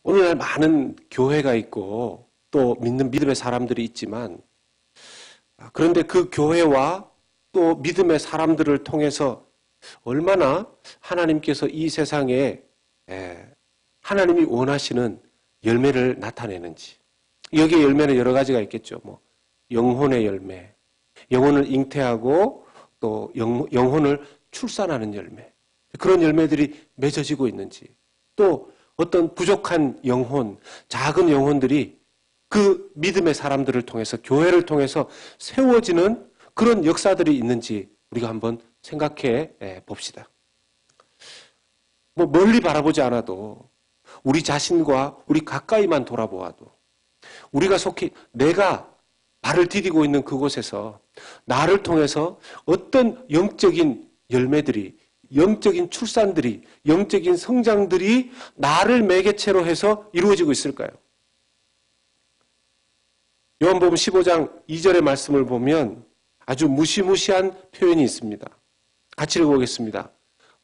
오늘날 많은 교회가 있고 또 믿는 믿음의 사람들이 있지만 그런데 그 교회와 또 믿음의 사람들을 통해서 얼마나 하나님께서 이 세상에 하나님이 원하시는 열매를 나타내는지. 여기에 열매는 여러 가지가 있겠죠. 뭐 영혼의 열매, 영혼을 잉태하고 또 영혼을 출산하는 열매. 그런 열매들이 맺어지고 있는지. 또 어떤 부족한 영혼, 작은 영혼들이 그 믿음의 사람들을 통해서 교회를 통해서 세워지는 그런 역사들이 있는지 우리가 한번 생각해 봅시다. 뭐 멀리 바라보지 않아도 우리 자신과 우리 가까이만 돌아보아도 우리가 속히 내가 발을 디디고 있는 그곳에서 나를 통해서 어떤 영적인 열매들이, 영적인 출산들이, 영적인 성장들이 나를 매개체로 해서 이루어지고 있을까요? 요한복음 15장 2절의 말씀을 보면 아주 무시무시한 표현이 있습니다. 같이 읽어보겠습니다.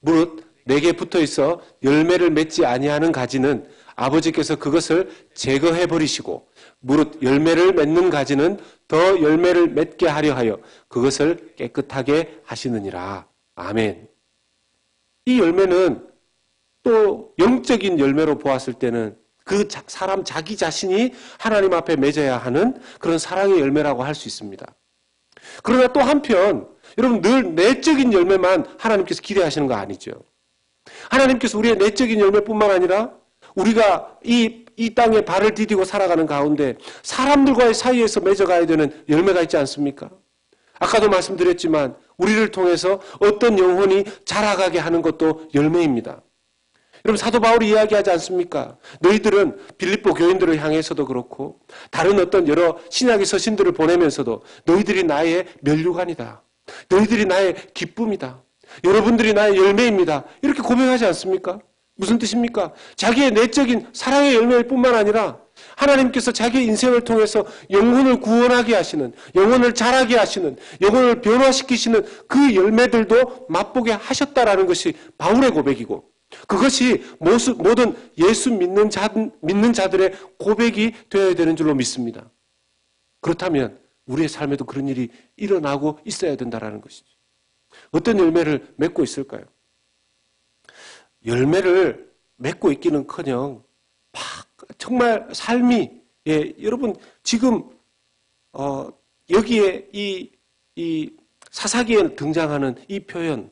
무릇 내게 붙어있어 열매를 맺지 아니하는 가지는 아버지께서 그것을 제거해버리시고 무릇 열매를 맺는 가지는 더 열매를 맺게 하려 하여 그것을 깨끗하게 하시느니라. 아멘. 이 열매는 또 영적인 열매로 보았을 때는 그 사람 자기 자신이 하나님 앞에 맺어야 하는 그런 사랑의 열매라고 할 수 있습니다. 그러나 또 한편 여러분 늘 내적인 열매만 하나님께서 기대하시는 거 아니죠. 하나님께서 우리의 내적인 열매뿐만 아니라 우리가 이 땅에 발을 디디고 살아가는 가운데 사람들과의 사이에서 맺어가야 되는 열매가 있지 않습니까? 아까도 말씀드렸지만 우리를 통해서 어떤 영혼이 자라가게 하는 것도 열매입니다. 여러분 사도 바울이 이야기하지 않습니까? 너희들은 빌립보 교인들을 향해서도 그렇고 다른 어떤 여러 신약의 서신들을 보내면서도 너희들이 나의 면류관이다. 너희들이 나의 기쁨이다. 여러분들이 나의 열매입니다. 이렇게 고백하지 않습니까? 무슨 뜻입니까? 자기의 내적인 사랑의 열매일 뿐만 아니라 하나님께서 자기의 인생을 통해서 영혼을 구원하게 하시는, 영혼을 자라게 하시는, 영혼을 변화시키시는 그 열매들도 맛보게 하셨다라는 것이 바울의 고백이고 그것이 모든 예수 믿는 자들의 고백이 되어야 되는 줄로 믿습니다. 그렇다면 우리의 삶에도 그런 일이 일어나고 있어야 된다는 것이죠. 어떤 열매를 맺고 있을까요? 열매를 맺고 있기는커녕 정말 삶이 여러분 지금 여기에 이 사사기에 등장하는 이 표현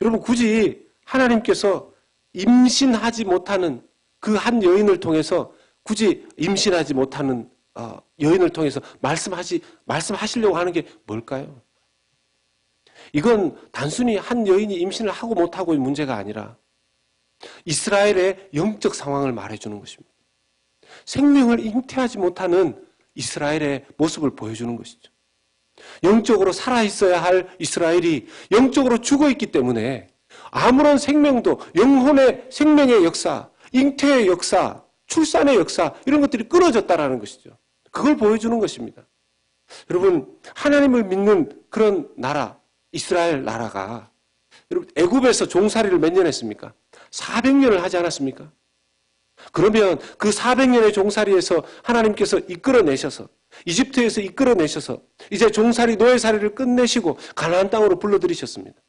여러분 굳이 하나님께서 임신하지 못하는 그 한 여인을 통해서 굳이 임신하지 못하는 여인을 통해서 말씀하시려고 하는 게 뭘까요? 이건 단순히 한 여인이 임신을 하고 못하고의 문제가 아니라 이스라엘의 영적 상황을 말해주는 것입니다. 생명을 잉태하지 못하는 이스라엘의 모습을 보여주는 것이죠. 영적으로 살아있어야 할 이스라엘이 영적으로 죽어있기 때문에 아무런 생명도 영혼의 생명의 역사, 잉태의 역사, 출산의 역사 이런 것들이 끊어졌다라는 것이죠. 그걸 보여주는 것입니다. 여러분 하나님을 믿는 그런 나라 이스라엘 나라가 여러분 애굽에서 종살이를 몇 년 했습니까? 400년을 하지 않았습니까? 그러면 그 400년의 종살이에서 하나님께서 이끌어내셔서 이집트에서 이끌어내셔서 이제 종살이 노예살이를 끝내시고 가나안 땅으로 불러들이셨습니다.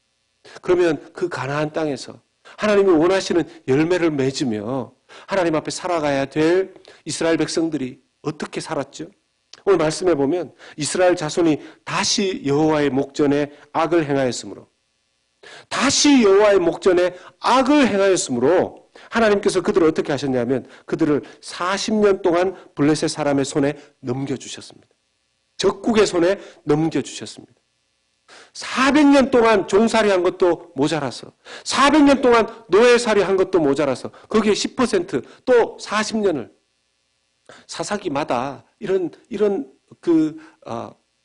그러면 그 가나안 땅에서 하나님이 원하시는 열매를 맺으며 하나님 앞에 살아가야 될 이스라엘 백성들이 어떻게 살았죠? 오늘 말씀해 보면 이스라엘 자손이 다시 여호와의 목전에 악을 행하였으므로 다시 여호와의 목전에 악을 행하였으므로 하나님께서 그들을 어떻게 하셨냐면 그들을 40년 동안 블레셋 사람의 손에 넘겨주셨습니다. 적국의 손에 넘겨주셨습니다. 400년 동안 종살이 한 것도 모자라서 400년 동안 노예살이 한 것도 모자라서 거기에 10%또 40년을 사사기마다 이런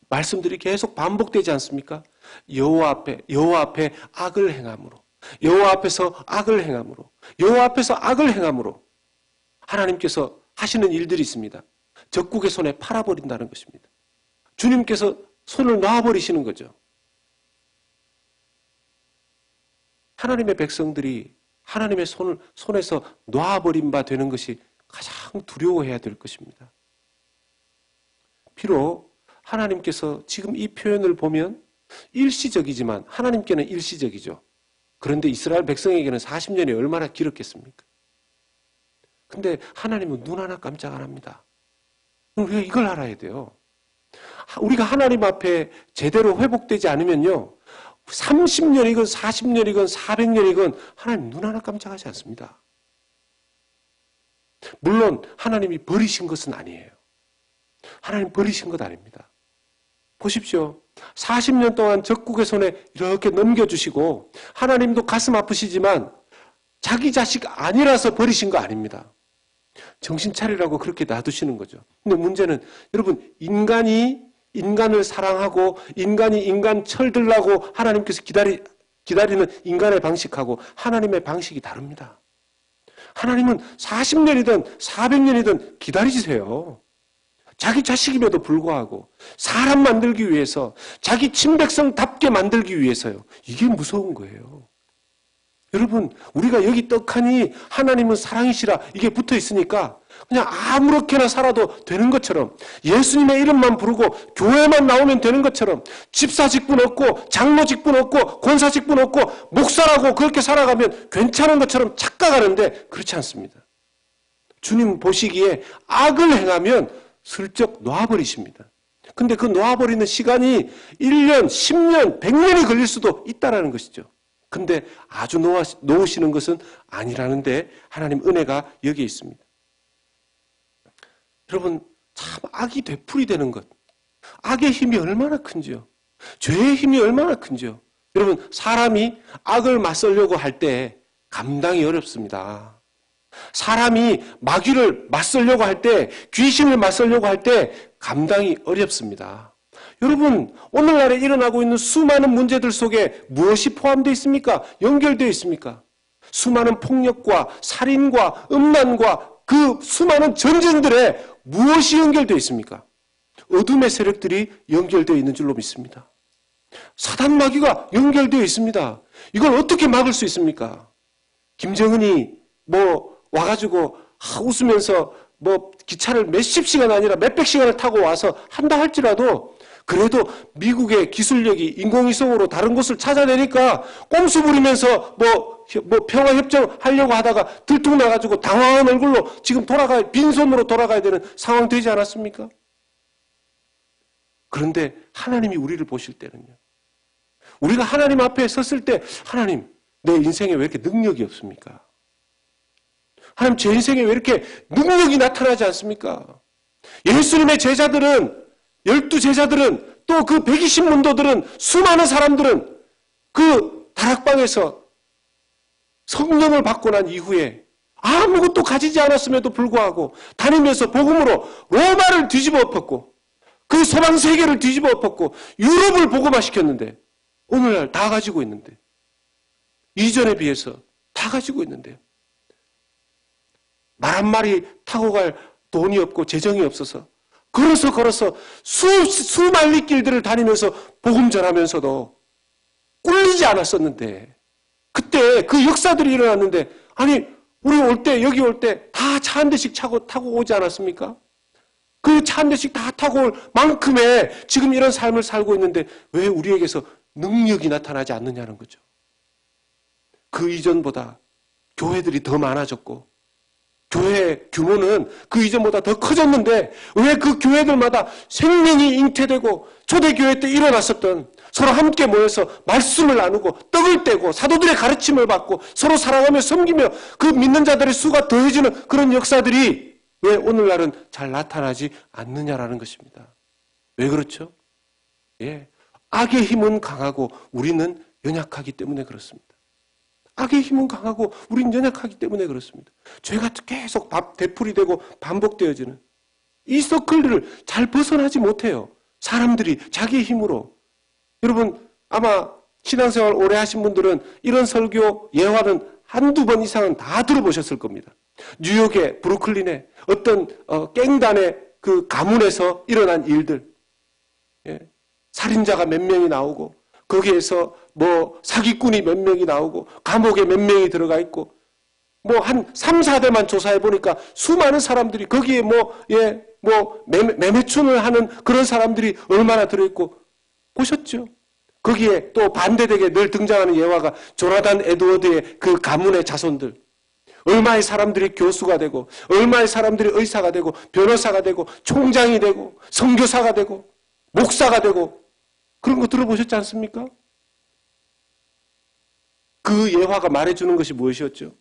말씀들이 계속 반복되지 않습니까? 여호와 앞에 악을 행함으로 여호와 앞에서 악을 행함으로 여호와 앞에서 악을 행함으로 하나님께서 하시는 일들이 있습니다. 적국의 손에 팔아버린다는 것입니다. 주님께서 손을 놔버리시는 거죠. 하나님의 백성들이 하나님의 손에서 놔버린 바 되는 것이 가장 두려워해야 될 것입니다. 비록 하나님께서 지금 이 표현을 보면 일시적이지만 하나님께는 일시적이죠. 그런데 이스라엘 백성에게는 40년이 얼마나 길었겠습니까? 근데 하나님은 눈 하나 깜짝 안 합니다. 우리가 이걸 알아야 돼요. 우리가 하나님 앞에 제대로 회복되지 않으면요, 30년이건 40년이건 400년이건 하나님 눈 하나 깜짝하지 않습니다. 물론 하나님이 버리신 것은 아니에요. 하나님 버리신 것 아닙니다. 보십시오. 40년 동안 적국의 손에 이렇게 넘겨주시고 하나님도 가슴 아프시지만 자기 자식 아니라서 버리신 거 아닙니다. 정신 차리라고 그렇게 놔두시는 거죠. 근데 문제는 여러분, 인간이 인간을 사랑하고 인간이 인간 철들라고 하나님께서 기다리는 인간의 방식하고 하나님의 방식이 다릅니다. 하나님은 40년이든 400년이든 기다리세요. 자기 자식임에도 불구하고 사람 만들기 위해서, 자기 친백성답게 만들기 위해서요. 이게 무서운 거예요. 여러분, 우리가 여기 떡하니 하나님은 사랑이시라 이게 붙어 있으니까 그냥 아무렇게나 살아도 되는 것처럼, 예수님의 이름만 부르고 교회만 나오면 되는 것처럼, 집사 직분 없고 장로 직분 없고 권사 직분 없고 목사라고 그렇게 살아가면 괜찮은 것처럼 착각하는데 그렇지 않습니다. 주님 보시기에 악을 행하면 슬쩍 놔버리십니다. 근데 그 놔버리는 시간이 1년, 10년, 100년이 걸릴 수도 있다는 것이죠. 근데 아주 놓으시는 것은 아니라는데 하나님 은혜가 여기에 있습니다. 여러분, 참 악이 되풀이되는 것, 악의 힘이 얼마나 큰지요. 죄의 힘이 얼마나 큰지요. 여러분, 사람이 악을 맞서려고 할 때 감당이 어렵습니다. 사람이 마귀를 맞서려고 할 때, 귀신을 맞서려고 할 때 감당이 어렵습니다. 여러분, 오늘날에 일어나고 있는 수많은 문제들 속에 무엇이 포함되어 있습니까? 연결되어 있습니까? 수많은 폭력과 살인과 음란과 그 수많은 전쟁들에 무엇이 연결되어 있습니까? 어둠의 세력들이 연결되어 있는 줄로 믿습니다. 사단 마귀가 연결되어 있습니다. 이걸 어떻게 막을 수 있습니까? 김정은이 와가지고 웃으면서 기차를 몇십 시간 아니라 몇백 시간을 타고 와서 한다 할지라도 그래도 미국의 기술력이 인공위성으로 다른 곳을 찾아내니까 꼼수 부리면서 평화협정 하려고 하다가 들통나가지고 당황한 얼굴로 지금 빈손으로 돌아가야 되는 상황 되지 않았습니까? 그런데 하나님이 우리를 보실 때는요, 우리가 하나님 앞에 섰을 때, 하나님, 내 인생에 왜 이렇게 능력이 없습니까? 하나님, 제 인생에 왜 이렇게 능력이 나타나지 않습니까? 예수님의 제자들은, 12제자들은, 또 그 120문도들은, 수많은 사람들은 그 다락방에서 성령을 받고 난 이후에 아무것도 가지지 않았음에도 불구하고 다니면서 복음으로 로마를 뒤집어 엎었고 그 서방 세계를 뒤집어 엎었고 유럽을 복음화시켰는데 오늘날 다 가지고 있는데, 이전에 비해서 다 가지고 있는데요. 말 한 마리 타고 갈 돈이 없고 재정이 없어서 걸어서 수만리 길들을 다니면서 복음 전하면서도 꿀리지 않았었는데, 그때 그 역사들이 일어났는데, 아니 우리 여기 올 때 다 차 한 대씩 타고 오지 않았습니까? 그 차 한 대씩 다 타고 올 만큼의 지금 이런 삶을 살고 있는데 왜 우리에게서 능력이 나타나지 않느냐는 거죠. 그 이전보다 교회들이 더 많아졌고 교회 규모는 그 이전보다 더 커졌는데 왜 그 교회들마다 생명이 잉태되고 초대교회 때 일어났었던 서로 함께 모여서 말씀을 나누고 떡을 떼고 사도들의 가르침을 받고 서로 사랑하며 섬기며 그 믿는 자들의 수가 더해지는 그런 역사들이 왜 오늘날은 잘 나타나지 않느냐라는 것입니다. 왜 그렇죠? 예, 악의 힘은 강하고 우리는 연약하기 때문에 그렇습니다. 악의 힘은 강하고 우리는 연약하기 때문에 그렇습니다. 죄가 계속 되풀이되고 반복되어지는 이 서클들을 잘 벗어나지 못해요. 사람들이 자기의 힘으로. 여러분, 아마 신앙생활 오래 하신 분들은 이런 설교 예화는 한두 번 이상은 다 들어보셨을 겁니다. 뉴욕의 브루클린의 어떤 갱단의 그 가문에서 일어난 일들, 예. 살인자가 몇 명이 나오고 거기에서 사기꾼이 몇 명이 나오고 감옥에 몇 명이 들어가 있고 뭐 한 3, 4대만 조사해 보니까 수많은 사람들이 거기에 매매춘을 하는 그런 사람들이 얼마나 들어있고 보셨죠? 거기에 또 반대되게 늘 등장하는 예화가 조나단 에드워드의 그 가문의 자손들. 얼마의 사람들이 교수가 되고 얼마의 사람들이 의사가 되고 변호사가 되고 총장이 되고 선교사가 되고 목사가 되고 그런 거 들어보셨지 않습니까? 그 예화가 말해주는 것이 무엇이었죠?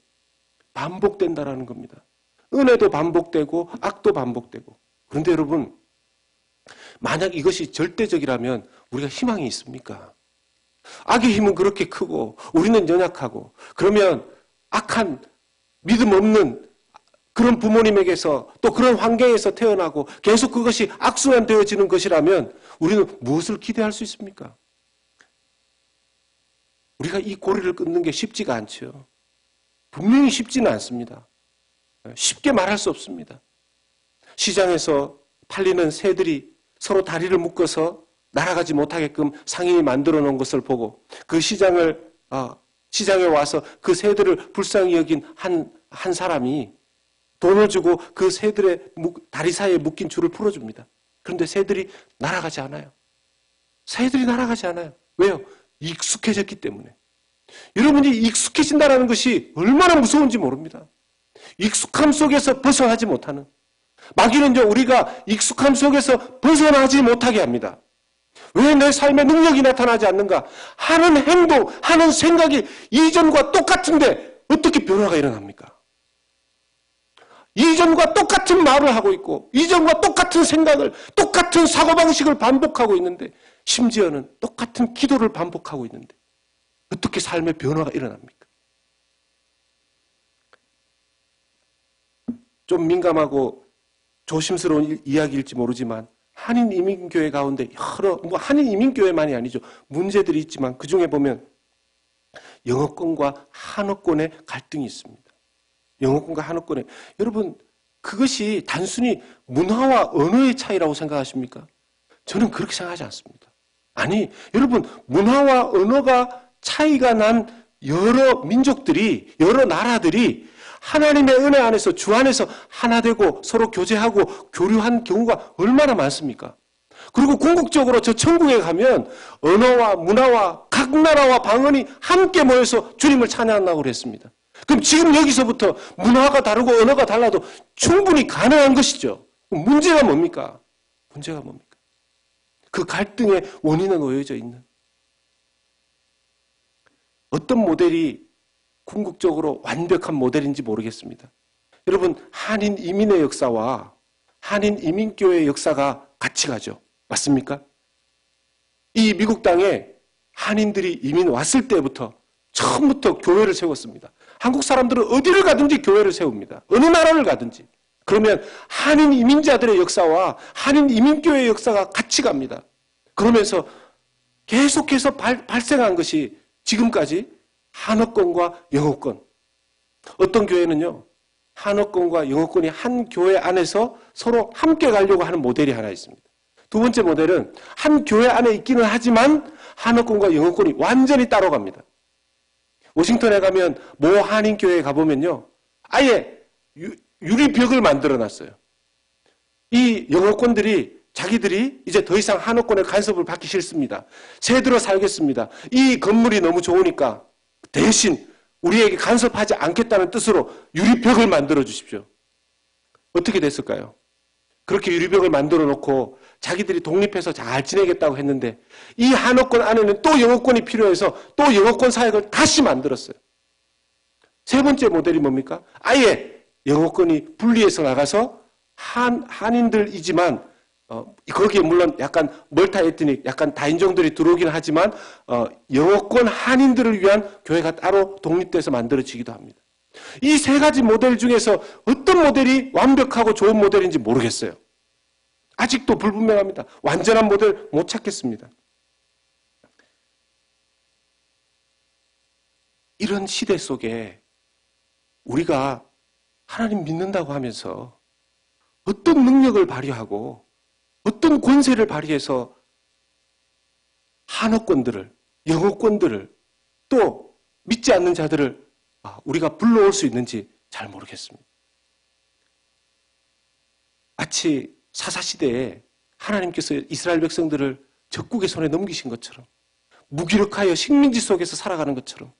반복된다라는 겁니다. 은혜도 반복되고 악도 반복되고. 그런데 여러분, 만약 이것이 절대적이라면 우리가 희망이 있습니까? 악의 힘은 그렇게 크고 우리는 연약하고 그러면 악한 믿음 없는 그런 부모님에게서 또 그런 환경에서 태어나고 계속 그것이 악순환되어지는 것이라면 우리는 무엇을 기대할 수 있습니까? 우리가 이 고리를 끊는 게 쉽지가 않죠. 분명히 쉽지는 않습니다. 쉽게 말할 수 없습니다. 시장에서 팔리는 새들이 서로 다리를 묶어서 날아가지 못하게끔 상인이 만들어 놓은 것을 보고 그 시장에 와서 그 새들을 불쌍히 여긴 한 사람이 돈을 주고 그 새들의 다리 사이에 묶인 줄을 풀어줍니다. 그런데 새들이 날아가지 않아요. 새들이 날아가지 않아요. 왜요? 익숙해졌기 때문에. 여러분이 익숙해진다는 것이 얼마나 무서운지 모릅니다. 익숙함 속에서 벗어나지 못하는. 마귀는요, 우리가 익숙함 속에서 벗어나지 못하게 합니다. 왜 내 삶에 능력이 나타나지 않는가? 하는 행동, 하는 생각이 이전과 똑같은데 어떻게 변화가 일어납니까? 이전과 똑같은 말을 하고 있고 이전과 똑같은 생각을, 똑같은 사고방식을 반복하고 있는데 심지어는 똑같은 기도를 반복하고 있는데 어떻게 삶의 변화가 일어납니까? 좀 민감하고 조심스러운 이야기일지 모르지만 한인 이민교회 가운데 한인 이민교회만이 아니죠. 문제들이 있지만 그 중에 보면 영어권과 한어권의 갈등이 있습니다. 영어권과 한어권의. 여러분, 그것이 단순히 문화와 언어의 차이라고 생각하십니까? 저는 그렇게 생각하지 않습니다. 아니, 여러분, 문화와 언어가 차이가 난 여러 민족들이, 여러 나라들이 하나님의 은혜 안에서, 주 안에서 하나 되고 서로 교제하고 교류한 경우가 얼마나 많습니까? 그리고 궁극적으로 저 천국에 가면 언어와 문화와 각 나라와 방언이 함께 모여서 주님을 찬양한다고 그랬습니다. 그럼 지금 여기서부터 문화가 다르고 언어가 달라도 충분히 가능한 것이죠. 문제가 뭡니까? 문제가 뭡니까? 그 갈등의 원인은 놓여져 있는. 어떤 모델이 궁극적으로 완벽한 모델인지 모르겠습니다. 여러분, 한인 이민의 역사와 한인 이민교회의 역사가 같이 가죠. 맞습니까? 이 미국 땅에 한인들이 이민 왔을 때부터 처음부터 교회를 세웠습니다. 한국 사람들은 어디를 가든지 교회를 세웁니다. 어느 나라를 가든지. 그러면 한인 이민자들의 역사와 한인 이민교회의 역사가 같이 갑니다. 그러면서 계속해서 발생한 것이 지금까지 한어권과 영어권. 어떤 교회는요, 한어권과 영어권이 한 교회 안에서 서로 함께 가려고 하는 모델이 하나 있습니다. 두 번째 모델은 한 교회 안에 있기는 하지만 한어권과 영어권이 완전히 따로 갑니다. 워싱턴에 가면 모 한인교회에 가보면요, 아예 유리벽을 만들어 놨어요. 이 영어권들이 자기들이 이제 더 이상 한어권의 간섭을 받기 싫습니다. 새들어 살겠습니다. 이 건물이 너무 좋으니까 대신 우리에게 간섭하지 않겠다는 뜻으로 유리벽을 만들어 주십시오. 어떻게 됐을까요? 그렇게 유리벽을 만들어 놓고 자기들이 독립해서 잘 지내겠다고 했는데 이 한어권 안에는 또 영어권이 필요해서 또 영어권 사역을 다시 만들었어요. 세 번째 모델이 뭡니까? 아예 영어권이 분리해서 나가서 한인들이지만 거기에 물론 약간 멀타 에트닉, 약간 다인종들이 들어오긴 하지만 영어권 한인들을 위한 교회가 따로 독립돼서 만들어지기도 합니다. 이 세 가지 모델 중에서 어떤 모델이 완벽하고 좋은 모델인지 모르겠어요. 아직도 불분명합니다. 완전한 모델 못 찾겠습니다. 이런 시대 속에 우리가 하나님 믿는다고 하면서 어떤 능력을 발휘하고 어떤 권세를 발휘해서 한어권들을, 영어권들을 또 믿지 않는 자들을 우리가 불러올 수 있는지 잘 모르겠습니다. 마치 사사시대에 하나님께서 이스라엘 백성들을 적국의 손에 넘기신 것처럼, 무기력하여 식민지 속에서 살아가는 것처럼,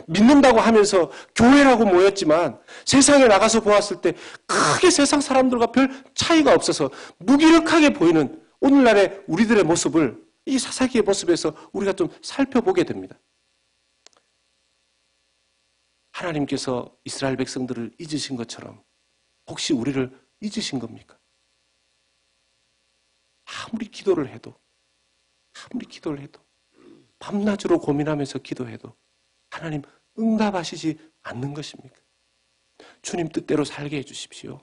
믿는다고 하면서 교회라고 모였지만 세상에 나가서 보았을 때 크게 세상 사람들과 별 차이가 없어서 무기력하게 보이는 오늘날의 우리들의 모습을 이 사사기의 모습에서 우리가 좀 살펴보게 됩니다. 하나님께서 이스라엘 백성들을 잊으신 것처럼 혹시 우리를 잊으신 겁니까? 아무리 기도를 해도 밤낮으로 고민하면서 기도해도 하나님 응답하시지 않는 것입니까? 주님 뜻대로 살게 해주십시오.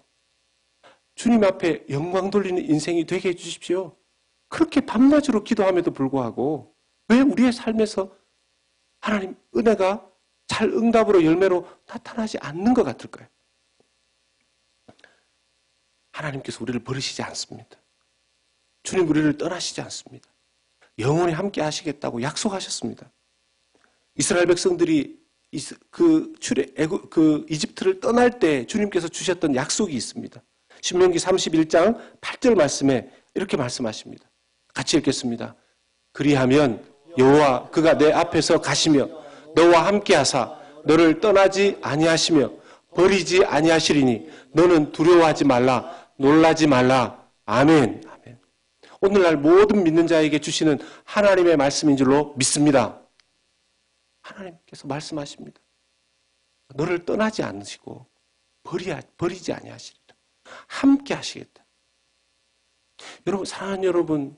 주님 앞에 영광 돌리는 인생이 되게 해주십시오. 그렇게 밤낮으로 기도함에도 불구하고 왜 우리의 삶에서 하나님 은혜가 잘 응답으로 열매로 나타나지 않는 것 같을까요? 하나님께서 우리를 버리시지 않습니다. 주님 우리를 떠나시지 않습니다. 영원히 함께 하시겠다고 약속하셨습니다. 이스라엘 백성들이 이집트를 떠날 때 주님께서 주셨던 약속이 있습니다. 신명기 31장 8절 말씀에 이렇게 말씀하십니다. 같이 읽겠습니다. 그리하면 여호와 그가 내 앞에서 가시며 너와 함께 하사 너를 떠나지 아니하시며 버리지 아니하시리니 너는 두려워하지 말라 놀라지 말라. 아멘. 아멘. 오늘날 모든 믿는 자에게 주시는 하나님의 말씀인 줄로 믿습니다. 하나님께서 말씀하십니다. 너를 떠나지 않으시고 버리지 아니하시리라. 함께 하시겠다. 여러분, 사랑하는 여러분,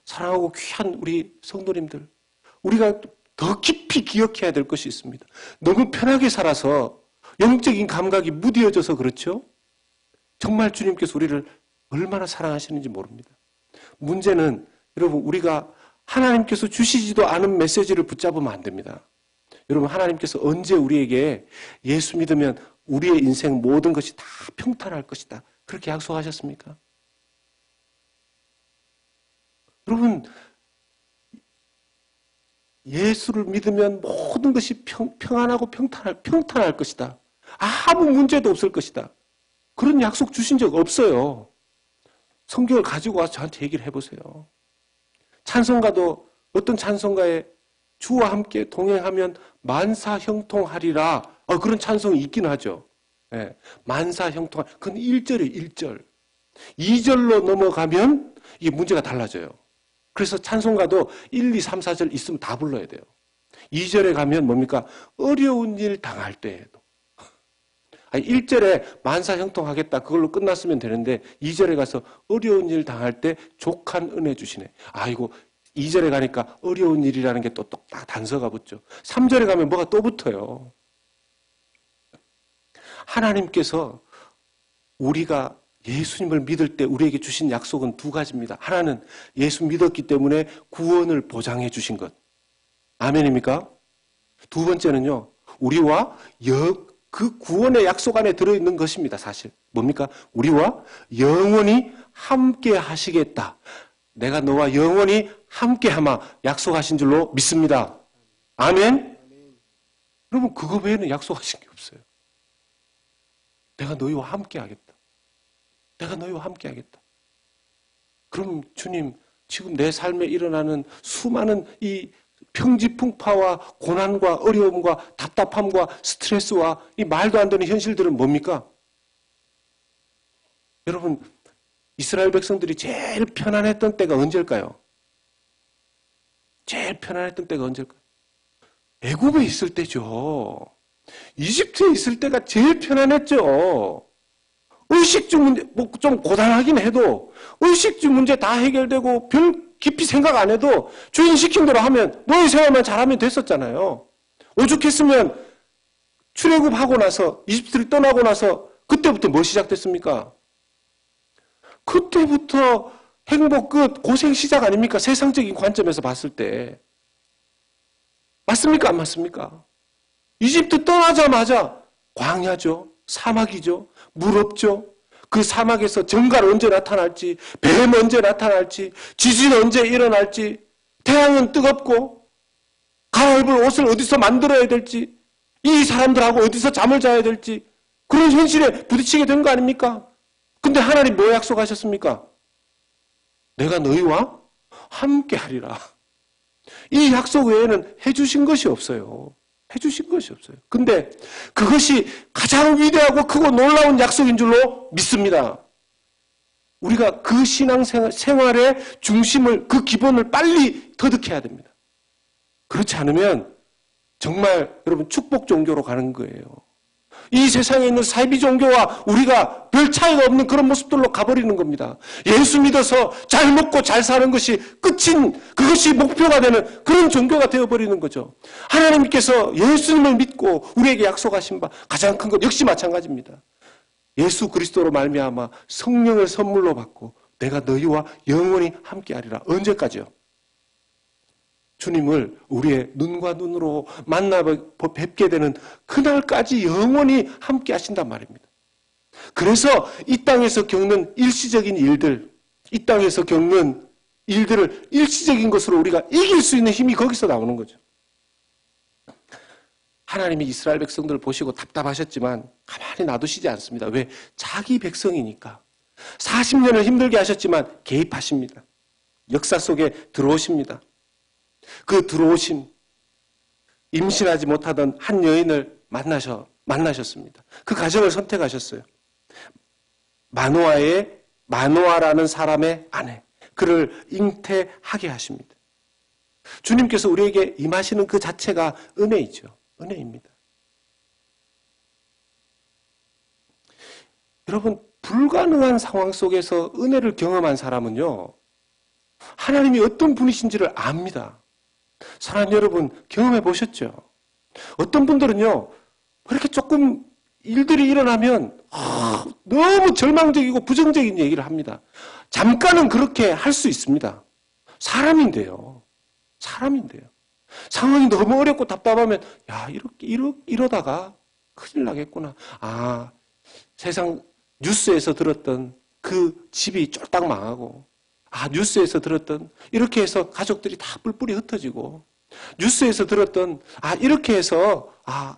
사랑하고 귀한 우리 성도님들, 우리가 더 깊이 기억해야 될 것이 있습니다. 너무 편하게 살아서 영적인 감각이 무뎌져서 그렇죠? 정말 주님께서 우리를 얼마나 사랑하시는지 모릅니다. 문제는 여러분, 우리가 하나님께서 주시지도 않은 메시지를 붙잡으면 안 됩니다. 여러분, 하나님께서 언제 우리에게 예수 믿으면 우리의 인생 모든 것이 다 평탄할 것이다, 그렇게 약속하셨습니까? 여러분, 예수를 믿으면 모든 것이 평안하고 평탄할 것이다. 아무 문제도 없을 것이다. 그런 약속 주신 적 없어요. 성경을 가지고 와서 저한테 얘기를 해보세요. 찬송가도 어떤 찬송가에 주와 함께 동행하면 만사 형통하리라, 그런 찬송이 있긴 하죠. 네. 만사 형통할, 그건 1절이에요, 1절. 2절로 넘어가면 이게 문제가 달라져요. 그래서 찬송가도 1, 2, 3, 4절 있으면 다 불러야 돼요. 2절에 가면 뭡니까? 어려운 일 당할 때에도. 1절에 만사 형통하겠다, 그걸로 끝났으면 되는데 2절에 가서 어려운 일 당할 때 족한 은혜 주시네. 아이고, 2절에 가니까 어려운 일이라는 게 또 딱 단서가 붙죠. 3절에 가면 뭐가 또 붙어요. 하나님께서 우리가 예수님을 믿을 때 우리에게 주신 약속은 두 가지입니다. 하나는 예수 믿었기 때문에 구원을 보장해 주신 것. 아멘입니까? 두 번째는요, 우리와 그 구원의 약속 안에 들어있는 것입니다. 사실 뭡니까? 우리와 영원히 함께 하시겠다. 내가 너와 영원히 함께하마 약속하신 줄로 믿습니다. 아멘? 여러분, 그거 외에는 약속하신 게 없어요. 내가 너희와 함께하겠다. 내가 너희와 함께하겠다. 그럼 주님, 지금 내 삶에 일어나는 수많은 이 평지풍파와 고난과 어려움과 답답함과 스트레스와 이 말도 안 되는 현실들은 뭡니까? 여러분, 이스라엘 백성들이 제일 편안했던 때가 언제일까요? 제일 편안했던 때가 언제일까요? 애굽에 있을 때죠. 이집트에 있을 때가 제일 편안했죠. 의식주 문제, 뭐 좀 고단하긴 해도 의식주 문제 다 해결되고 별 깊이 생각 안 해도 주인 시킨 대로 하면, 노예 생활만 잘하면 됐었잖아요. 오죽했으면 출애굽하고 나서, 이집트를 떠나고 나서 그때부터 뭐 시작됐습니까? 그때부터 행복 끝, 고생 시작 아닙니까? 세상적인 관점에서 봤을 때. 맞습니까? 안 맞습니까? 이집트 떠나자마자 광야죠. 사막이죠. 물 없죠. 그 사막에서 정갈 언제 나타날지, 뱀 언제 나타날지, 지진 언제 일어날지, 태양은 뜨겁고 갈아입을 옷을 어디서 만들어야 될지 이 사람들하고 어디서 잠을 자야 될지 그런 현실에 부딪히게 된 거 아닙니까? 근데 하나님 뭐 약속하셨습니까? 내가 너희와 함께하리라. 이 약속 외에는 해주신 것이 없어요. 해주신 것이 없어요. 근데 그것이 가장 위대하고 크고 놀라운 약속인 줄로 믿습니다. 우리가 그 신앙생활의 중심을, 그 기본을 빨리 터득해야 됩니다. 그렇지 않으면 정말 여러분 축복 종교로 가는 거예요. 이 세상에 있는 사이비 종교와 우리가 별 차이가 없는 그런 모습들로 가버리는 겁니다. 예수 믿어서 잘 먹고 잘 사는 것이 끝인, 그것이 목표가 되는 그런 종교가 되어버리는 거죠. 하나님께서 예수님을 믿고 우리에게 약속하신 바 가장 큰 것 역시 마찬가지입니다. 예수 그리스도로 말미암아 성령을 선물로 받고 내가 너희와 영원히 함께하리라. 언제까지요? 주님을 우리의 눈과 눈으로 만나 뵙게 되는 그날까지 영원히 함께 하신단 말입니다. 그래서 이 땅에서 겪는 일시적인 일들, 이 땅에서 겪는 일들을 일시적인 것으로 우리가 이길 수 있는 힘이 거기서 나오는 거죠. 하나님이 이스라엘 백성들을 보시고 답답하셨지만 가만히 놔두시지 않습니다. 왜? 자기 백성이니까. 40년을 힘들게 하셨지만 개입하십니다. 역사 속에 들어오십니다. 그 들어오심, 임신하지 못하던 한 여인을 만나셨습니다. 그 가정을 선택하셨어요. 마노아라는 사람의 아내, 그를 잉태하게 하십니다. 주님께서 우리에게 임하시는 그 자체가 은혜이죠. 은혜입니다. 여러분, 불가능한 상황 속에서 은혜를 경험한 사람은요, 하나님이 어떤 분이신지를 압니다. 사랑하는 여러분, 경험해 보셨죠? 어떤 분들은요, 이렇게 조금 일들이 일어나면 너무 절망적이고 부정적인 얘기를 합니다. 잠깐은 그렇게 할 수 있습니다. 사람인데요. 상황이 너무 어렵고 답답하면 이러다가 큰일 나겠구나. 세상 뉴스에서 들었던 그 집이 쫄딱 망하고, 뉴스에서 들었던 이렇게 해서 가족들이 다 뿔뿔이 흩어지고, 뉴스에서 들었던 이렇게 해서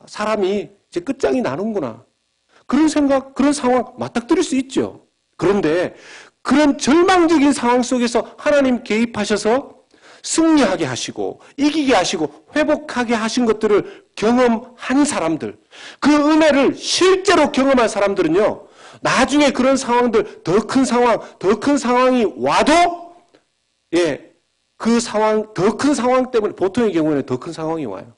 사람이 이제 끝장이 나는구나. 그런 생각, 그런 상황 맞닥뜨릴 수 있죠. 그런데 그런 절망적인 상황 속에서 하나님 개입하셔서 승리하게 하시고 이기게 하시고 회복하게 하신 것들을 경험한 사람들, 그 은혜를 실제로 경험한 사람들은요, 나중에 그런 상황들, 더 큰 상황이 와도, 더 큰 상황 때문에, 보통의 경우에는 더 큰 상황이 와요.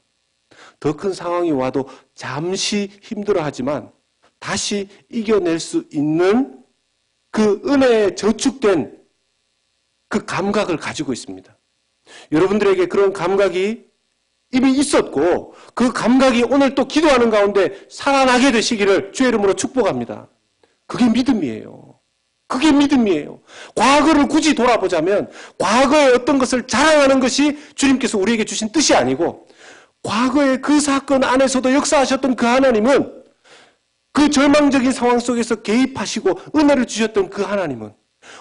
더 큰 상황이 와도 잠시 힘들어하지만 다시 이겨낼 수 있는 그 은혜에 저축된 그 감각을 가지고 있습니다. 여러분들에게 그런 감각이 이미 있었고, 그 감각이 오늘 또 기도하는 가운데 살아나게 되시기를 주의 이름으로 축복합니다. 그게 믿음이에요. 과거를 굳이 돌아보자면 과거의 어떤 것을 자랑하는 것이 주님께서 우리에게 주신 뜻이 아니고, 과거의 그 사건 안에서도 역사하셨던 그 하나님은, 그 절망적인 상황 속에서 개입하시고 은혜를 주셨던 그 하나님은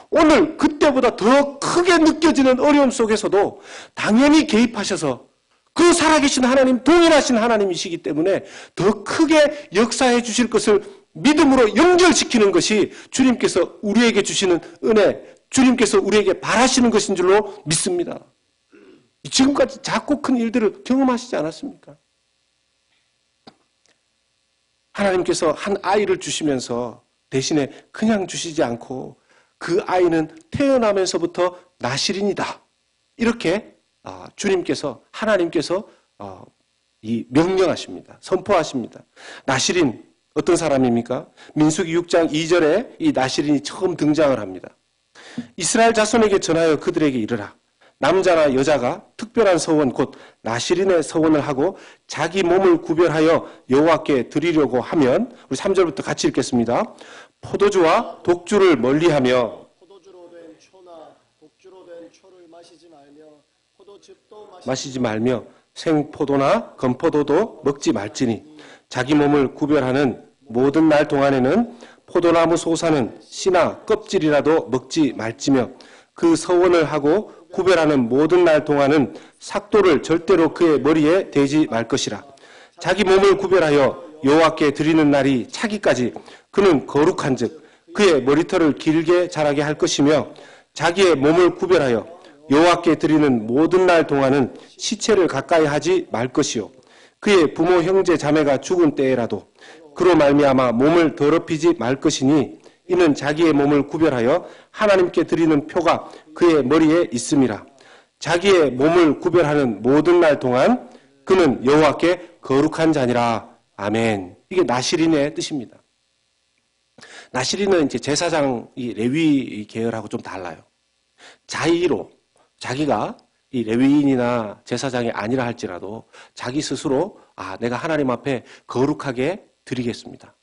오늘 그때보다 더 크게 느껴지는 어려움 속에서도 당연히 개입하셔서 그 살아계신 하나님, 동일하신 하나님이시기 때문에 더 크게 역사해 주실 것을 믿음으로 연결시키는 것이 주님께서 우리에게 주시는 은혜, 주님께서 우리에게 바라시는 것인 줄로 믿습니다. 지금까지 작고 큰 일들을 경험하시지 않았습니까? 하나님께서 한 아이를 주시면서 대신에 그냥 주시지 않고 그 아이는 태어나면서부터 나실인이다. 이렇게 하나님께서 명령하십니다. 선포하십니다. 나실인, 어떤 사람입니까? 민수기 6장 2절에 이 나실인이 처음 등장을 합니다. 이스라엘 자손에게 전하여 그들에게 이르라. 남자나 여자가 특별한 서원 곧 나실인의 서원을 하고 자기 몸을 구별하여 여호와께 드리려고 하면, 우리 3절부터 같이 읽겠습니다. 포도주와 독주를 멀리하며 포도주로 된 초나 독주로 된 초를 마시지 말며 생포도나 건포도도 먹지 말지니 자기 몸을 구별하는 모든 날 동안에는 포도나무 소사는 씨나 껍질이라도 먹지 말지며 그 서원을 하고 구별하는 모든 날 동안은 삭도를 절대로 그의 머리에 대지 말 것이라. 자기 몸을 구별하여 여호와께 드리는 날이 차기까지 그는 거룩한즉 그의 머리털을 길게 자라게 할 것이며 자기의 몸을 구별하여 여호와께 드리는 모든 날 동안은 시체를 가까이 하지 말 것이요 그의 부모 형제 자매가 죽은 때에라도 그로 말미암아 몸을 더럽히지 말 것이니 이는 자기의 몸을 구별하여 하나님께 드리는 표가 그의 머리에 있음이라. 자기의 몸을 구별하는 모든 날 동안 그는 여호와께 거룩한 자니라. 아멘. 이게 나시린의 뜻입니다. 나시린은 이제 제사장 이 레위 계열하고 좀 달라요. 자의로 자기가 이 레위인이나 제사장이 아니라 할지라도 자기 스스로 내가 하나님 앞에 거룩하게 드리겠습니다.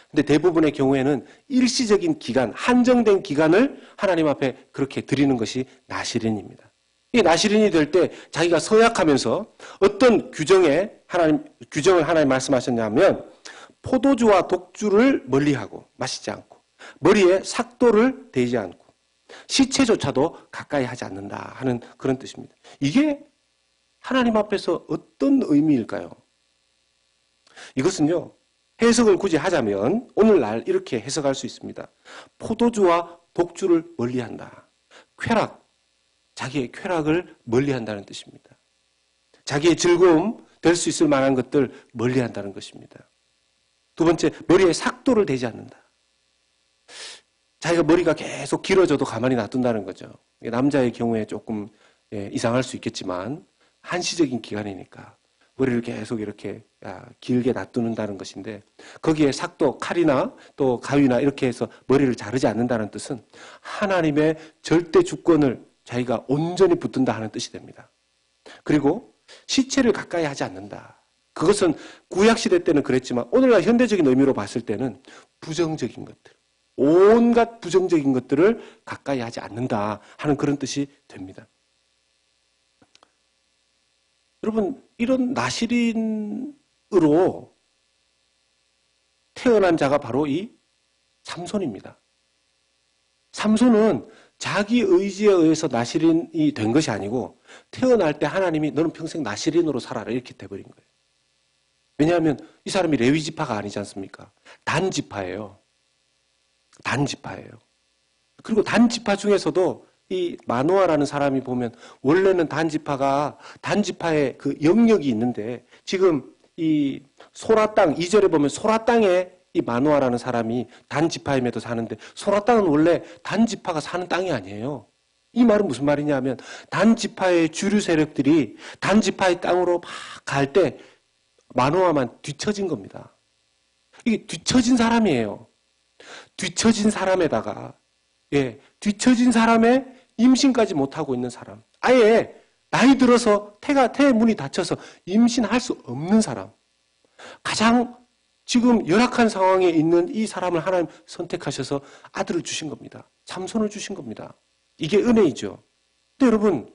근데 대부분의 경우에는 일시적인 기간, 한정된 기간을 하나님 앞에 그렇게 드리는 것이 나시린입니다. 이 나시린이 될 때 자기가 서약하면서 어떤 규정을 하나님 말씀하셨냐면 포도주와 독주를 멀리하고 마시지 않고 머리에 삭도를 대지 않고 시체조차도 가까이 하지 않는다 하는 그런 뜻입니다. 이게 하나님 앞에서 어떤 의미일까요? 이것은요, 해석을 굳이 하자면 오늘날 이렇게 해석할 수 있습니다. 포도주와 독주를 멀리한다. 쾌락, 자기의 쾌락을 멀리한다는 뜻입니다. 자기의 즐거움, 될 수 있을 만한 것들 멀리한다는 것입니다. 두 번째, 머리에 삭도를 대지 않는다. 자기가 머리가 계속 길어져도 가만히 놔둔다는 거죠. 남자의 경우에 조금 이상할 수 있겠지만 한시적인 기간이니까 머리를 계속 이렇게 길게 놔두는다는 것인데 거기에 삭도, 칼이나 또 가위나 이렇게 해서 머리를 자르지 않는다는 뜻은 하나님의 절대 주권을 자기가 온전히 붙든다 하는 뜻이 됩니다. 그리고 시체를 가까이 하지 않는다. 그것은 구약시대 때는 그랬지만 오늘날 현대적인 의미로 봤을 때는 부정적인 것들, 온갖 부정적인 것들을 가까이 하지 않는다 하는 그런 뜻이 됩니다. 여러분, 이런 나시린으로 태어난 자가 바로 이 삼손입니다. 삼손은 자기 의지에 의해서 나시린이 된 것이 아니고 태어날 때 하나님이 너는 평생 나시린으로 살아라 이렇게 돼버린 거예요. 왜냐하면 이 사람이 레위 지파가 아니지 않습니까? 단 지파예요. 단 지파예요. 그리고 단 지파 중에서도 이 마노아라는 사람이 보면 원래는 단 지파의 그 영역이 있는데 지금 이 소라 땅 2절에 보면 소라 땅에 이 마노아라는 사람이 단 지파임에도 사는데 소라 땅은 원래 단 지파가 사는 땅이 아니에요. 이 말은 무슨 말이냐면 단 지파의 주류 세력들이 단 지파의 땅으로 막 갈 때 마노아만 뒤처진 겁니다. 이게 뒤처진 사람이에요. 뒤처진 사람에다가 뒤처진 사람의 임신까지 못하고 있는 사람. 아예 나이 들어서 태의 문이 닫혀서 임신할 수 없는 사람. 가장 지금 열악한 상황에 있는 이 사람을 하나님 선택하셔서 아들을 주신 겁니다. 삼손을 주신 겁니다. 이게 은혜이죠. 근데 여러분,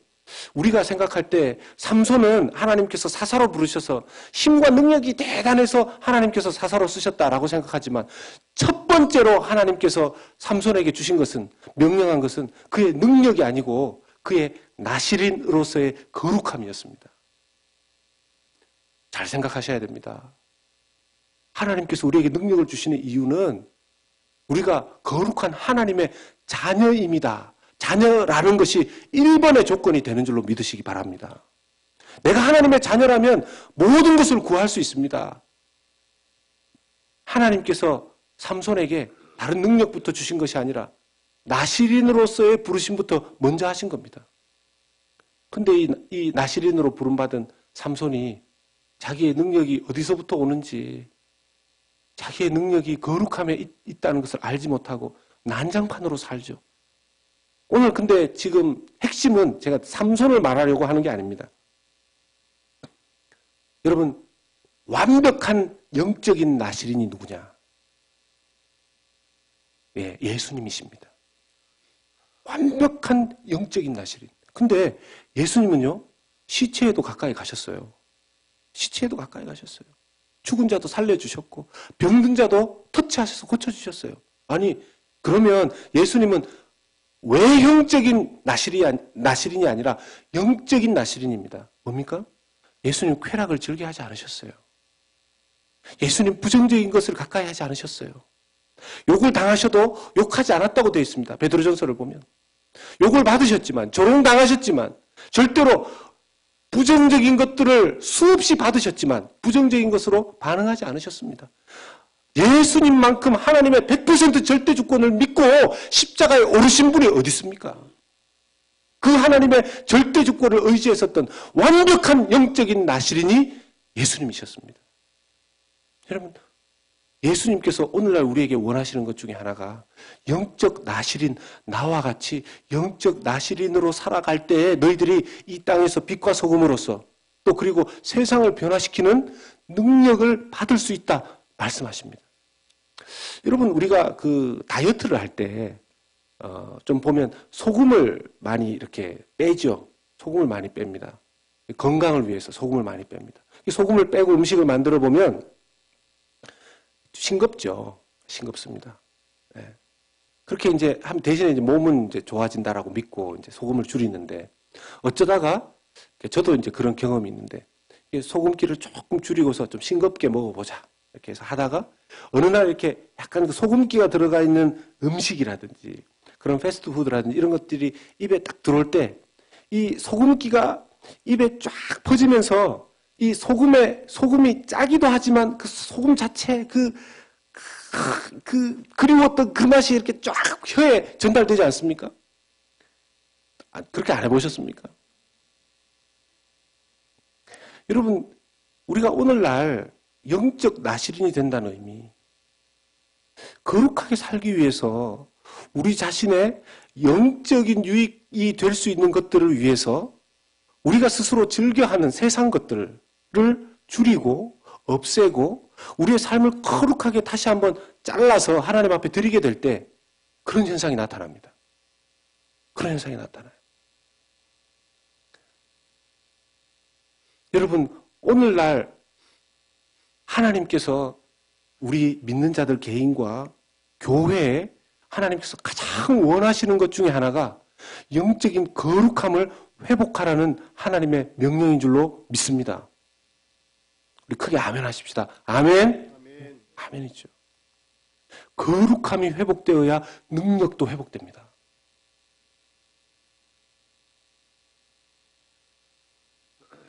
우리가 생각할 때 삼손은 하나님께서 사사로 부르셔서 힘과 능력이 대단해서 하나님께서 사사로 쓰셨다라고 생각하지만 첫 번째로 하나님께서 삼손에게 주신 것은, 명령한 것은 그의 능력이 아니고 그의 나시린으로서의 거룩함이었습니다. 잘 생각하셔야 됩니다. 하나님께서 우리에게 능력을 주시는 이유는 우리가 거룩한 하나님의 자녀입니다. 자녀라는 것이 1번의 조건이 되는 줄로 믿으시기 바랍니다. 내가 하나님의 자녀라면 모든 것을 구할 수 있습니다. 하나님께서 삼손에게 다른 능력부터 주신 것이 아니라 나시린으로서의 부르심부터 먼저 하신 겁니다. 근데 이 나시린으로 부름받은 삼손이 자기의 능력이 어디서부터 오는지, 자기의 능력이 거룩함에 있다는 것을 알지 못하고 난장판으로 살죠. 오늘 근데 지금 핵심은 제가 삼손을 말하려고 하는 게 아닙니다. 여러분, 완벽한 영적인 나시린이 누구냐? 예수님이십니다. 완벽한 영적인 나시린. 근데 예수님은요, 시체에도 가까이 가셨어요. 시체에도 가까이 가셨어요. 죽은 자도 살려주셨고 병든 자도 터치하셔서 고쳐주셨어요. 아니, 그러면 예수님은 외형적인 나시린이 아니라 영적인 나시린입니다. 뭡니까? 예수님 쾌락을 즐겨 하지 않으셨어요. 예수님 부정적인 것을 가까이 하지 않으셨어요. 욕을 당하셔도 욕하지 않았다고 되어 있습니다. 베드로전서를 보면. 욕을 받으셨지만, 조롱당하셨지만, 절대로 부정적인 것들을 수없이 받으셨지만 부정적인 것으로 반응하지 않으셨습니다. 예수님만큼 하나님의 100% 절대 주권을 믿고 십자가에 오르신 분이 어디 있습니까? 그 하나님의 절대 주권을 의지했었던 완벽한 영적인 나시린이 예수님이셨습니다. 여러분, 예수님께서 오늘날 우리에게 원하시는 것 중에 하나가 영적 나시린, 나와 같이 영적 나시린으로 살아갈 때에 너희들이 이 땅에서 빛과 소금으로서 또 그리고 세상을 변화시키는 능력을 받을 수 있다 말씀하십니다. 여러분, 우리가 그 다이어트를 할 때 좀 보면 소금을 많이 이렇게 빼죠. 소금을 많이 뺍니다. 건강을 위해서 소금을 많이 뺍니다. 소금을 빼고 음식을 만들어 보면 싱겁죠. 싱겁습니다. 네. 그렇게 이제 대신에 이제 몸은 이제 좋아진다라고 믿고 이제 소금을 줄이는데 어쩌다가 저도 이제 그런 경험이 있는데 소금기를 조금 줄이고서 좀 싱겁게 먹어보자 이렇게 해서 하다가 어느 날 이렇게 약간 그 소금기가 들어가 있는 음식이라든지 그런 패스트푸드라든지 이런 것들이 입에 딱 들어올 때 이 소금기가 입에 쫙 퍼지면서 이 소금이 짜기도 하지만 그 소금 자체 그리웠던 그 맛이 이렇게 쫙 혀에 전달되지 않습니까? 그렇게 안 해보셨습니까? 여러분, 우리가 오늘날 영적 나시린이 된다는 의미, 거룩하게 살기 위해서 우리 자신의 영적인 유익이 될 수 있는 것들을 위해서 우리가 스스로 즐겨하는 세상 것들을 줄이고 없애고 우리의 삶을 거룩하게 다시 한번 잘라서 하나님 앞에 드리게 될 때 그런 현상이 나타납니다. 그런 현상이 나타나요. 여러분, 오늘날 하나님께서 우리 믿는 자들 개인과 교회에 하나님께서 가장 원하시는 것 중에 하나가 영적인 거룩함을 회복하라는 하나님의 명령인 줄로 믿습니다. 우리 크게 아멘 하십시다. 아멘. 아멘. 아멘이죠. 거룩함이 회복되어야 능력도 회복됩니다.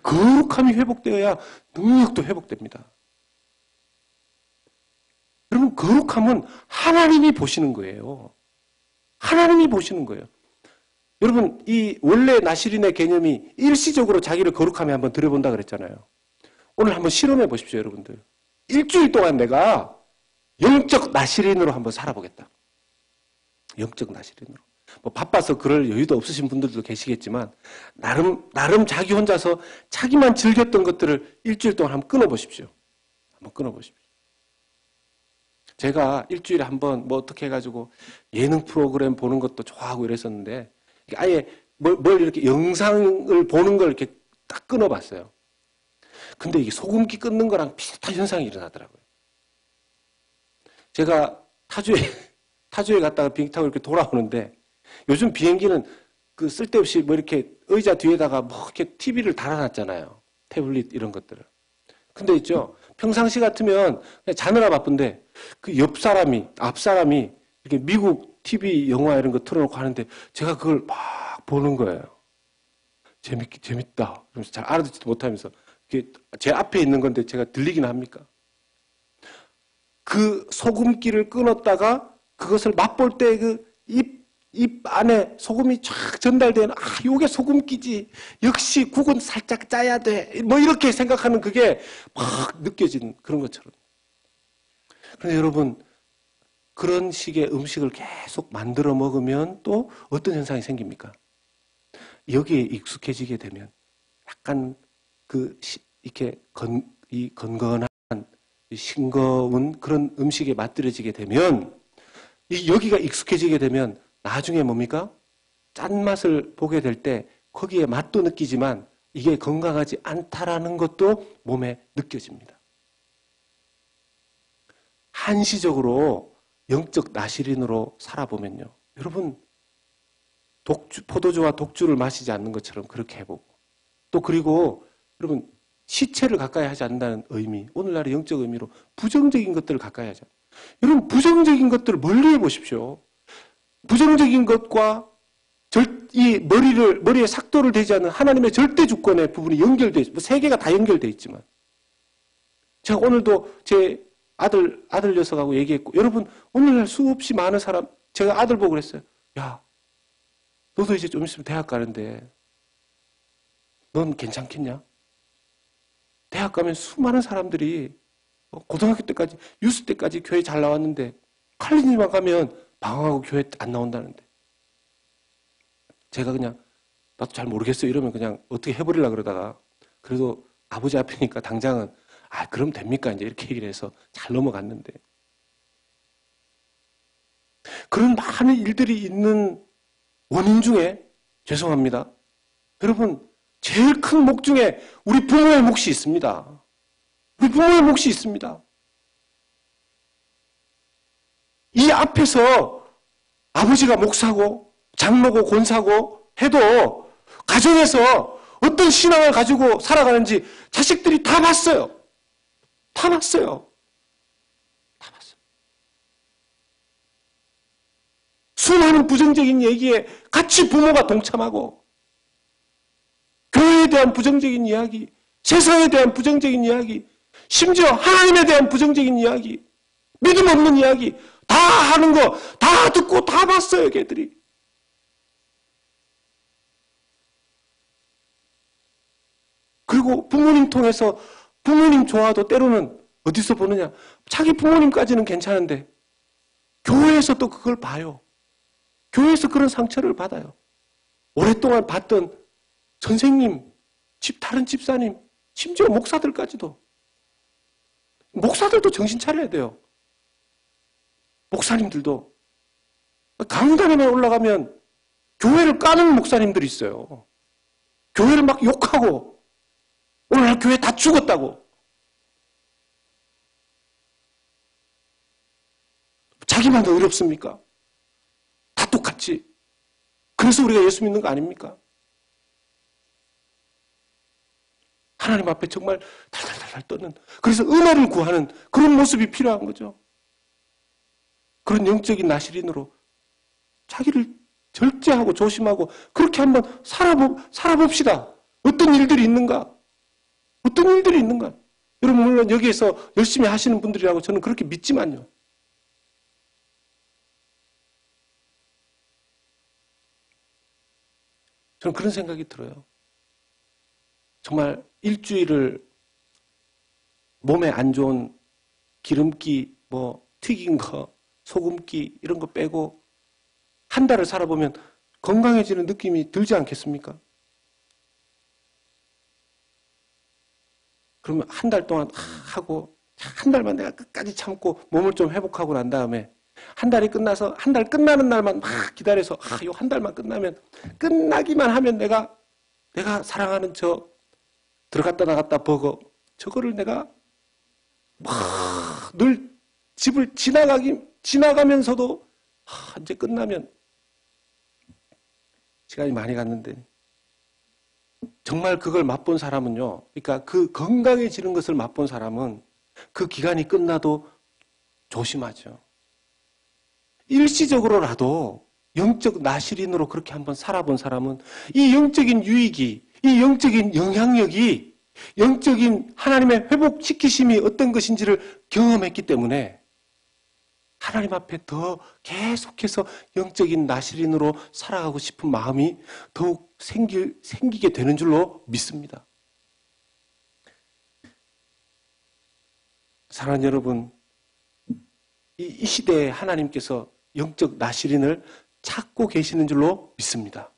거룩함이 회복되어야 능력도 회복됩니다. 여러분, 거룩함은 하나님이 보시는 거예요. 하나님이 보시는 거예요. 여러분, 이 원래 나시린의 개념이 일시적으로 자기를 거룩함에 한번 들여본다 그랬잖아요. 오늘 한번 실험해 보십시오, 여러분들. 일주일 동안 내가 영적 나시린으로 한번 살아보겠다. 영적 나시린으로. 뭐 바빠서 그럴 여유도 없으신 분들도 계시겠지만 나름 자기 혼자서 자기만 즐겼던 것들을 일주일 동안 한번 끊어보십시오. 한번 끊어보십시오. 제가 일주일에 한번 뭐 어떻게 해가지고 예능 프로그램 보는 것도 좋아하고 이랬었는데 아예 뭘 이렇게 영상을 보는 걸 이렇게 딱 끊어봤어요. 근데 이게 소금기 끊는 거랑 비슷한 현상이 일어나더라고요. 제가 타주에 갔다가 비행기 타고 이렇게 돌아오는데 요즘 비행기는 그 쓸데없이 뭐 이렇게 의자 뒤에다가 뭐 이렇게 TV를 달아놨잖아요. 태블릿 이런 것들을. 근데 있죠. 평상시 같으면 그냥 자느라 바쁜데 그 앞 사람이 이렇게 미국 TV 영화 이런 거 틀어놓고 하는데 제가 그걸 막 보는 거예요. 재밌다. 그러면서 잘 알아듣지도 못하면서 제 앞에 있는 건데 제가 들리긴 합니까? 그 소금기를 끊었다가 그것을 맛볼 때 그 입 안에 소금이 쫙 전달되는, 요게 소금기지. 역시 국은 살짝 짜야 돼. 뭐 이렇게 생각하는 그게 막 느껴지는 그런 것처럼. 그런데 여러분, 그런 식의 음식을 계속 만들어 먹으면 또 어떤 현상이 생깁니까? 여기에 익숙해지게 되면 약간 이렇게 건건한 싱거운 그런 음식에 맛들어지게 되면 여기가 익숙해지게 되면 나중에 뭡니까? 짠맛을 보게 될 때 거기에 맛도 느끼지만 이게 건강하지 않다라는 것도 몸에 느껴집니다. 한시적으로 영적 나시린으로 살아보면요. 여러분, 포도주와 독주를 마시지 않는 것처럼 그렇게 해보고 또 그리고 여러분 시체를 가까이 하지 않는다는 의미, 오늘날의 영적 의미로 부정적인 것들을 가까이 하자. 여러분, 부정적인 것들을 멀리 해보십시오. 부정적인 것과 이 머리에 삭도를 대지 않는 하나님의 절대 주권의 부분이 연결되어 있습니다. 세 개가 다 연결되어 있지만. 제가 오늘도 제 아들 녀석하고 얘기했고, 여러분, 오늘날 수없이 많은 사람, 제가 아들 보고 그랬어요. 야, 너도 이제 좀 있으면 대학 가는데, 넌 괜찮겠냐? 대학 가면 수많은 사람들이 고등학교 때까지, 유스 때까지 교회 잘 나왔는데, 칼리지만 가면 방황하고 교회 안 나온다는데. 제가 그냥, 나도 잘 모르겠어요. 이러면 그냥 어떻게 해버리려고 그러다가, 그래도 아버지 앞이니까 당장은, 그럼 됩니까? 이제 이렇게 얘기를 해서 잘 넘어갔는데. 그런 많은 일들이 있는 원인 중에, 죄송합니다. 여러분, 제일 큰 목 중에 우리 부모의 몫이 있습니다. 우리 부모의 몫이 있습니다. 이 앞에서 아버지가 목사고 장로고 권사고 해도 가정에서 어떤 신앙을 가지고 살아가는지 자식들이 다 봤어요. 다 봤어요. 다 봤어요. 수많은 부정적인 얘기에 같이 부모가 동참하고 교회에 대한 부정적인 이야기, 세상에 대한 부정적인 이야기, 심지어 하나님에 대한 부정적인 이야기, 믿음 없는 이야기 다 하는 거 다 듣고 다 봤어요, 걔들이. 그리고 부모님 통해서 부모님 좋아도 때로는 어디서 보느냐? 자기 부모님까지는 괜찮은데 교회에서 또 그걸 봐요. 교회에서 그런 상처를 받아요. 오랫동안 봤던 선생님, 다른 집사님, 심지어 목사들까지도. 목사들도 정신 차려야 돼요. 목사님들도. 강단에만 올라가면 교회를 까는 목사님들이 있어요. 교회를 막 욕하고 오늘날 교회 다 죽었다고. 자기만 의롭습니까? 다 똑같지. 그래서 우리가 예수 믿는 거 아닙니까? 하나님 앞에 정말 달달달달 떠는, 그래서 은혜를 구하는 그런 모습이 필요한 거죠. 그런 영적인 나시린으로 자기를 절제하고 조심하고 그렇게 한번 살아봅시다. 어떤 일들이 있는가? 어떤 일들이 있는가? 여러분, 물론 여기에서 열심히 하시는 분들이라고 저는 그렇게 믿지만요. 저는 그런 생각이 들어요. 정말 일주일을 몸에 안 좋은 기름기, 튀긴 거, 소금기 이런 거 빼고 한 달을 살아보면 건강해지는 느낌이 들지 않겠습니까? 그러면 한 달 동안 하고 한 달만 내가 끝까지 참고 몸을 좀 회복하고 난 다음에 한 달이 끝나서 한 달 끝나는 날만 막 기다려서 요 한 달만 끝나면 끝나기만 하면 내가 사랑하는 저 들어갔다 나갔다 버거 저거를 내가 막 늘 집을 지나가면서도 이제 끝나면 시간이 많이 갔는데 정말 그걸 맛본 사람은요. 그러니까 그 건강해지는 것을 맛본 사람은 그 기간이 끝나도 조심하죠. 일시적으로라도 영적 나시린으로 그렇게 한번 살아본 사람은 이 영적인 유익이, 이 영적인 영향력이, 영적인 하나님의 회복시키심이 어떤 것인지를 경험했기 때문에 하나님 앞에 더 계속해서 영적인 나시린으로 살아가고 싶은 마음이 더욱 생기게 되는 줄로 믿습니다. 사랑하는 여러분, 이 시대에 하나님께서 영적 나시린을 찾고 계시는 줄로 믿습니다.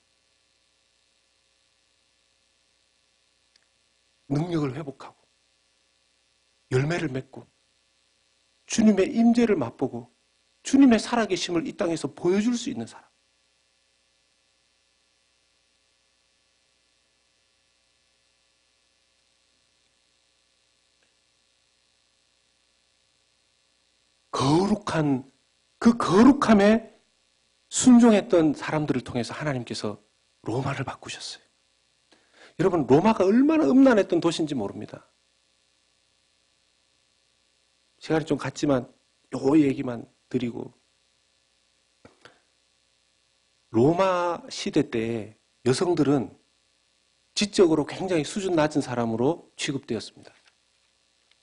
능력을 회복하고 열매를 맺고 주님의 임재를 맛보고 주님의 살아계심을 이 땅에서 보여줄 수 있는 사람. 거룩한 그 거룩함에 순종했던 사람들을 통해서 하나님께서 로마를 바꾸셨어요. 여러분, 로마가 얼마나 음란했던 도시인지 모릅니다. 시간이 좀 갔지만 요 얘기만 드리고, 로마 시대 때 여성들은 지적으로 굉장히 수준 낮은 사람으로 취급되었습니다.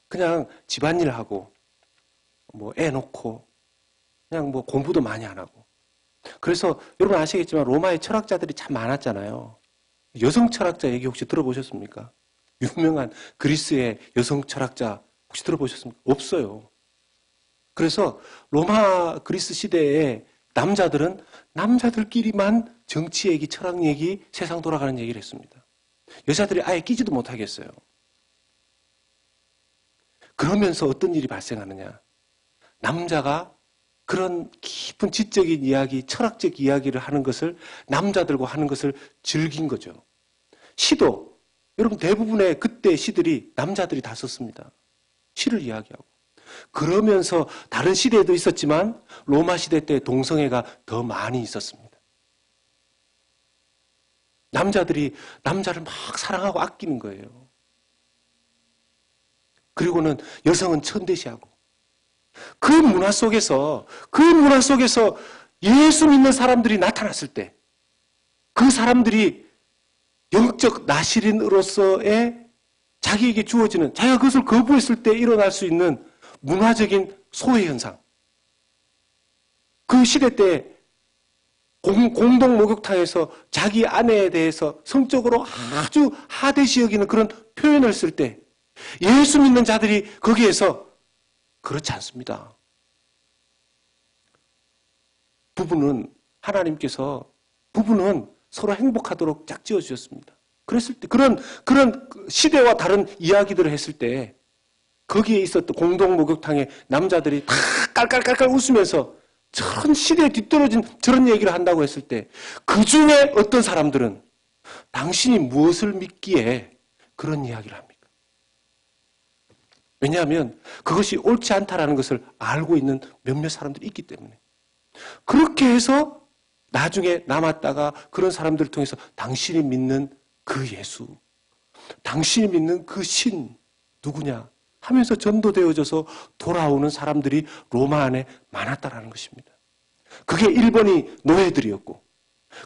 그냥 집안일하고 뭐 애 놓고 그냥 뭐 공부도 많이 안 하고. 그래서 여러분 아시겠지만 로마의 철학자들이 참 많았잖아요. 여성 철학자 얘기 혹시 들어보셨습니까? 유명한 그리스의 여성 철학자 혹시 들어보셨습니까? 없어요. 그래서 로마 그리스 시대에 남자들은 남자들끼리만 정치 얘기, 철학 얘기, 세상 돌아가는 얘기를 했습니다. 여자들이 아예 끼지도 못하겠어요. 그러면서 어떤 일이 발생하느냐. 남자가 그런 깊은 지적인 이야기, 철학적 이야기를 하는 것을, 남자들과 하는 것을 즐긴 거죠. 시도, 여러분 대부분의 그때 시들이 남자들이 다 썼습니다. 시를 이야기하고. 그러면서 다른 시대에도 있었지만 로마 시대 때 동성애가 더 많이 있었습니다. 남자들이 남자를 막 사랑하고 아끼는 거예요. 그리고는 여성은 천대시하고. 그 문화 속에서 예수 믿는 사람들이 나타났을 때 그 사람들이 영적 나시린으로서의 자기에게 주어지는, 자기가 그것을 거부했을 때 일어날 수 있는 문화적인 소외 현상. 그 시대 때 공동 목욕탕에서 자기 아내에 대해서 성적으로 아주 하대시 여기는 그런 표현을 쓸 때 예수 믿는 자들이 거기에서 그렇지 않습니다. 하나님께서 부부는 서로 행복하도록 짝지어 주셨습니다. 그랬을 때 그런 시대와 다른 이야기들을 했을 때 거기에 있었던 공동 목욕탕에 남자들이 다 깔깔깔깔 웃으면서 저런 시대에 뒤떨어진 저런 얘기를 한다고 했을 때 그 중에 어떤 사람들은 당신이 무엇을 믿기에 그런 이야기를 합니까? 왜냐하면 그것이 옳지 않다라는 것을 알고 있는 몇몇 사람들이 있기 때문에. 그렇게 해서 나중에 남았다가 그런 사람들을 통해서 당신이 믿는 그 예수, 당신이 믿는 그 신 누구냐 하면서 전도되어져서 돌아오는 사람들이 로마 안에 많았다라는 것입니다. 그게 1번이 노예들이었고,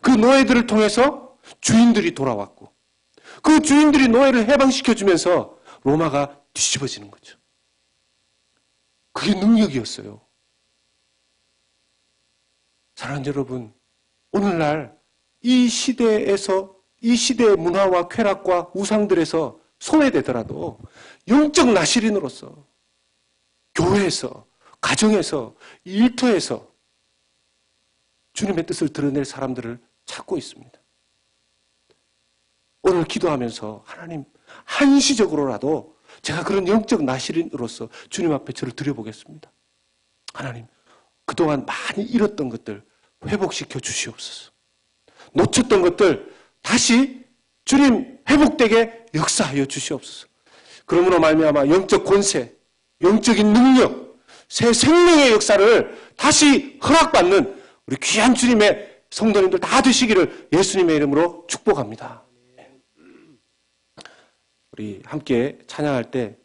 그 노예들을 통해서 주인들이 돌아왔고, 그 주인들이 노예를 해방시켜주면서 로마가 뒤집어지는 거죠. 그게 능력이었어요. 사랑하는 여러분, 오늘날 이 시대에서, 이 시대의 문화와 쾌락과 우상들에서 소외되더라도 영적 나시린으로서 교회에서, 가정에서, 일터에서 주님의 뜻을 드러낼 사람들을 찾고 있습니다. 오늘 기도하면서 하나님, 한시적으로라도 제가 그런 영적 나시린으로서 주님 앞에 저를 드려보겠습니다. 하나님, 그동안 많이 잃었던 것들 회복시켜 주시옵소서. 놓쳤던 것들 다시 주님 회복되게 역사하여 주시옵소서. 그러므로 말미암아 영적 권세, 영적인 능력, 새 생명의 역사를 다시 허락받는 우리 귀한 주님의 성도님들 다 되시기를 예수님의 이름으로 축복합니다. 우리 함께 찬양할 때